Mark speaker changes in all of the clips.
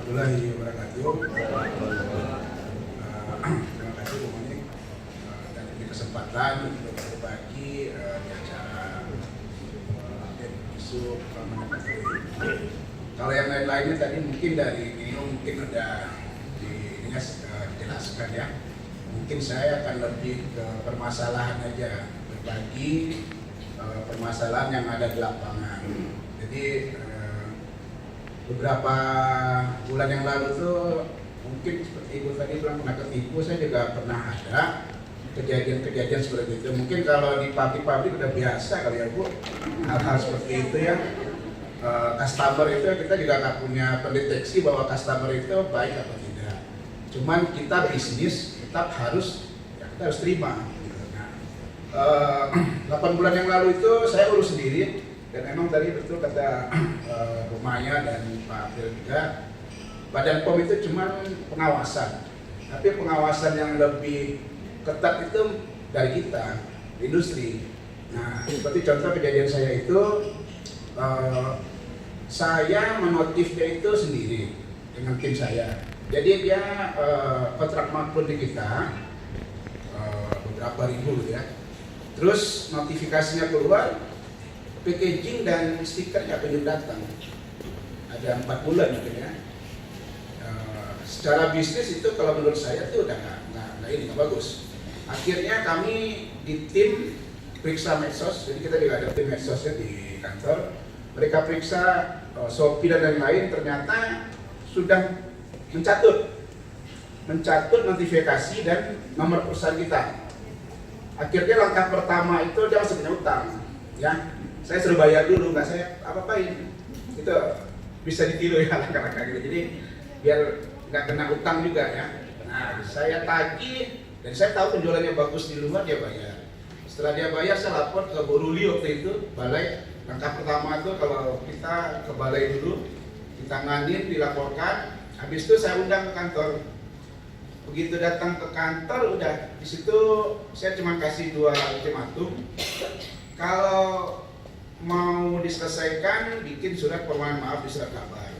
Speaker 1: Warahmatullahi wabarakatuh. Terima kasih Bu Monik dan ini kesempatan untuk berbagi di acara isu keamanan. Kalau yang lain-lainnya tadi mungkin dari Nino mungkin udah dijelaskan ya. Mungkin saya akan lebih ke permasalahan aja, berbagi permasalahan yang ada di lapangan. Jadi beberapa bulan yang lalu tuh mungkin seperti Ibu tadi bilang pernah ketipu, saya juga pernah ada kejadian-kejadian seperti itu. Mungkin kalau di pabrik-pabrik udah biasa kali ya Bu, hal-hal seperti itu ya. Customer itu kita juga nggak punya pendeteksi bahwa customer itu baik atau tidak. Cuman kita bisnis tetap harus kita harus terima. Nah, 8 bulan yang lalu itu saya urus sendiri. Dan memang tadi betul kata Bu Maya dan Pak Abdul juga, Badan POM itu cuma pengawasan. Tapi pengawasan yang lebih ketat itu dari kita, industri. Nah, seperti contoh kejadian saya itu, saya menotif dia itu sendiri dengan tim saya. Jadi dia kontrak makbul di kita beberapa ribu gitu ya. Terus notifikasinya keluar, packaging dan stikernya belum datang. Ada 4 bulan mungkin ya. Secara bisnis itu kalau menurut saya itu udah nggak bagus. Akhirnya kami di tim periksa medsos, jadi kita juga ada tim medsosnya di kantor. Mereka periksa Shopee dan lain-lain, ternyata sudah mencatut notifikasi dan nomor perusahaan kita. Akhirnya langkah pertama itu dia masih punya utang, ya. Saya suruh bayar dulu, nggak saya apa-apain. Itu bisa ditiru ya langkah-langkah gitu. Jadi biar nggak kena utang juga ya. Nah, saya tagih dan saya tahu penjualannya bagus di luar, dia bayar. Setelah dia bayar, saya lapor ke Bu Ruli waktu itu, balai. Langkah pertama itu kalau kita ke balai dulu, ditanganin, dilaporkan. Habis itu saya undang ke kantor. Begitu datang ke kantor, udah di situ saya cuma kasih 2 ultimatum. Kalau mau diselesaikan, bikin surat permohonan maaf di surat kabar.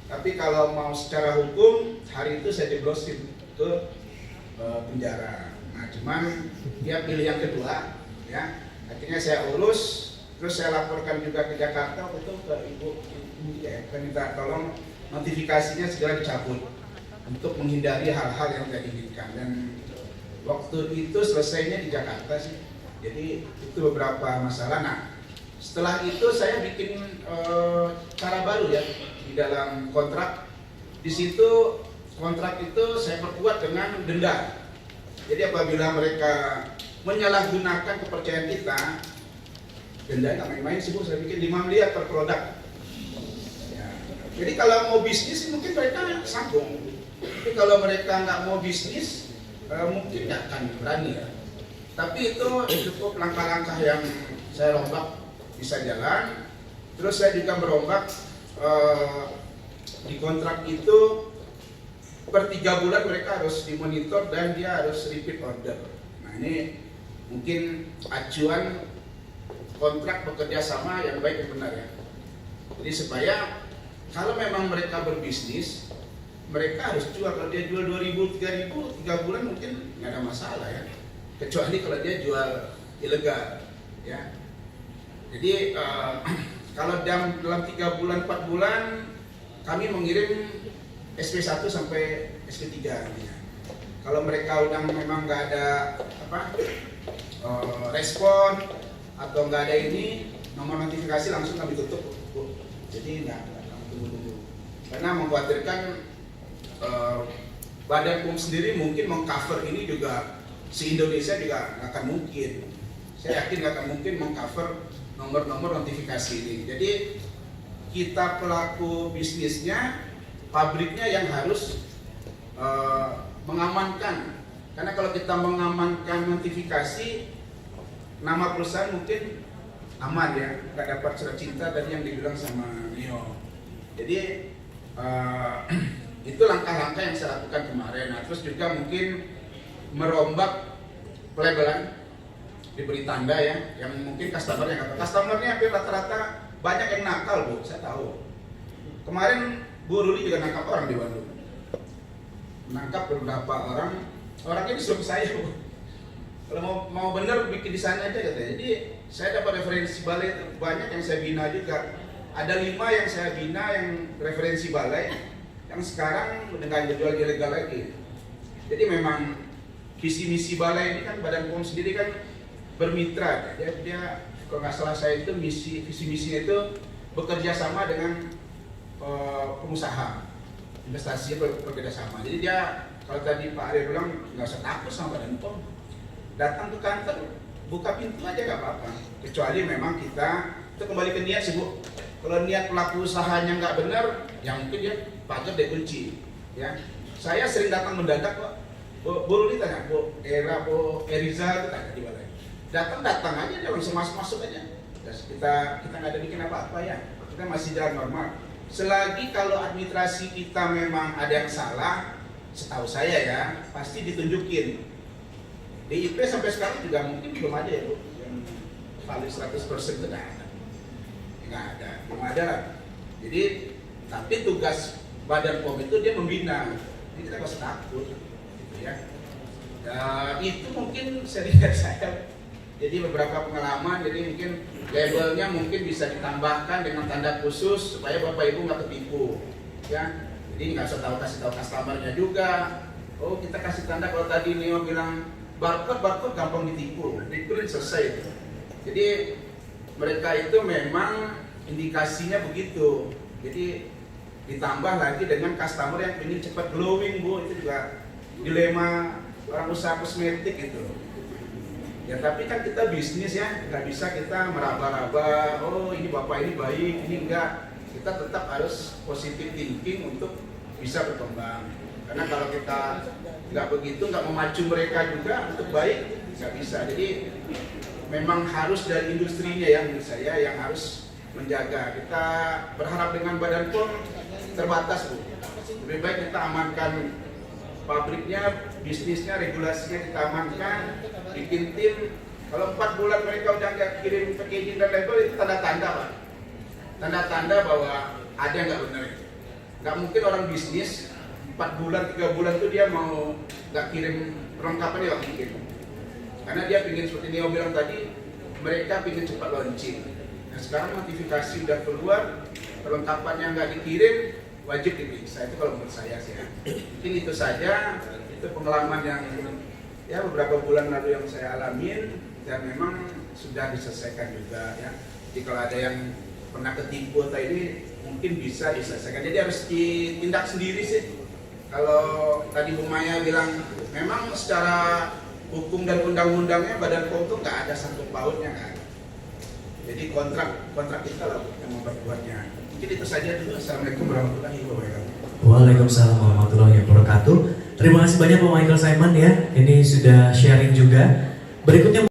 Speaker 1: Tapi kalau mau secara hukum, hari itu saya jeblosin ke penjara. Nah, cuman dia pilih yang kedua, ya. Akhirnya saya urus, terus saya laporkan juga ke Jakarta, itu ke Ibu ya, minta tolong notifikasinya segera dicabut untuk menghindari hal-hal yang tidak diinginkan. Dan waktu itu selesainya di Jakarta sih. Jadi itu beberapa masalah. Nah, setelah itu saya bikin cara baru ya di dalam kontrak. Di situ kontrak itu saya perkuat dengan denda. Jadi apabila mereka menyalahgunakan kepercayaan kita, denda nggak main-main sih Bu, saya bikin 5 miliar per produk. Ya. Jadi kalau mau bisnis mungkin mereka sambung. Tapi kalau mereka nggak mau bisnis, mungkin nggak akan berani ya. Tapi itu cukup langkah-langkah yang saya rombak bisa jalan. Terus saya juga merombak di kontrak itu per 3 bulan mereka harus dimonitor dan dia harus repeat order. Nah, ini mungkin acuan kontrak bekerja sama yang baik dan benar ya. Jadi supaya kalau memang mereka berbisnis, mereka harus jual. Kalau dia jual 2.000, 3.000, 3 bulan mungkin nggak ada masalah ya. Kecuali kalau dia jual ilegal ya. Jadi kalau dalam 3 bulan, 4 bulan kami mengirim SP1 sampai SP3 artinya. Kalau mereka udah memang nggak ada respon atau nggak ada ini, nomor notifikasi langsung kami tutup. Jadi nggak tunggu-tunggu. Karena mengkhawatirkan Badan POM sendiri mungkin mengcover ini juga se-Indonesia juga nggak akan mungkin. Saya yakin nggak akan mungkin mengcover nomor-nomor notifikasi ini. Jadi kita pelaku bisnisnya, pabriknya yang harus mengamankan. Karena kalau kita mengamankan notifikasi, nama perusahaan mungkin aman ya, nggak dapat surat cinta tadi yang dibilang sama Nio. Jadi itu langkah-langkah yang saya lakukan kemarin. Nah, terus juga mungkin merombak pelabelan, diberi tanda ya, yang mungkin customernya hampir rata-rata banyak yang nakal Bu, saya tahu. Kemarin Bu Ruli juga nangkap orang di Bandung, menangkap beberapa orangnya disuruh saya, Bu. Kalau mau bener bikin di sana aja katanya. Jadi saya dapat referensi balai itu banyak yang saya bina juga. Ada 5 yang saya bina yang referensi balai yang sekarang dengan jual ilegal lagi. Jadi memang visi misi balai ini kan Badan POM sendiri kan bermitra. Dia kalau nggak salah saya itu visi misinya itu bekerja sama dengan pengusaha, investasi bekerja sama. Jadi dia kalau tadi Pak Arya bilang nggak usah takut sama Badan POM. Datang ke kantor, buka pintu aja nggak apa-apa. Kecuali memang kita itu kembali ke niat sih, Bu. Kalau niat pelaku usahanya nggak benar, ya mungkin dia pagar dikunci. Ya, saya sering datang mendadak kok. Bu Ruli tanya, Bu Era, Bu Eriza itu tanya di balai. Datang aja, dia langsung masuk aja. Kita nggak ada bikin apa-apa ya. Kita masih jalan normal. Selagi kalau administrasi kita memang ada yang salah, setahu saya ya pasti ditunjukin. DIP sampai sekarang juga mungkin belum ada ya, Bu, yang valid 100% itu nggak ada, belum ada lah. Jadi, tapi tugas Badan POM itu dia membina, jadi kita nggak usah takut, gitu ya. Dan itu mungkin saya jadi beberapa pengalaman, jadi mungkin labelnya mungkin bisa ditambahkan dengan tanda khusus supaya Bapak Ibu nggak ketipu, ya. Jadi nggak usah kasih tahu customernya juga. Oh, kita kasih tanda kalau tadi Neo bilang barcode gampang ditipu, diprint selesai itu. Jadi mereka itu memang indikasinya begitu. Jadi ditambah lagi dengan customer yang ingin cepat glowing, Bu, itu juga dilema orang usaha kosmetik itu. Ya tapi kan kita bisnis ya, nggak bisa kita meraba-raba. Oh ini bapak ini baik, ini enggak. Kita tetap harus positive thinking untuk bisa berkembang. Karena kalau kita nggak begitu, nggak memacu mereka juga untuk baik, nggak bisa. Jadi memang harus dari industrinya yang menurut saya yang harus menjaga. Kita berharap dengan Badan POM terbatas, Bu. Lebih baik kita amankan pabriknya, bisnisnya, regulasinya kita amankan, bikin tim. Kalau 4 bulan mereka udah nggak kirim packaging dan label, itu tanda-tanda, Pak. Tanda-tanda bahwa ada yang nggak benar. Nggak mungkin orang bisnis 4 bulan, 3 bulan tuh dia mau nggak kirim perlengkapan, ya mungkin. Karena dia pingin seperti Neo bilang tadi, mereka pingin cepat launching. Nah sekarang notifikasi udah keluar, perlengkapannya nggak dikirim, wajib diperiksa. Itu kalau menurut saya sih ya. Mungkin itu saja, itu pengalaman yang ya beberapa bulan lalu yang saya alamin dan memang sudah diselesaikan juga ya. Jadi kalau ada yang pernah ketipu atau ini mungkin bisa diselesaikan. Jadi harus ditindak sendiri sih. Kalau tadi Bu Maya bilang memang secara hukum dan undang-undangnya Badan POM itu nggak ada sangkut pautnya, nggak ada. Jadi kontrak kita lah yang memperkuatnya. Mungkin itu saja dulu. Assalamualaikum warahmatullahi wabarakatuh.
Speaker 2: Waalaikumsalam warahmatullahi wabarakatuh. Terima kasih banyak Pak Michael Simon ya. Ini sudah sharing juga. Berikutnya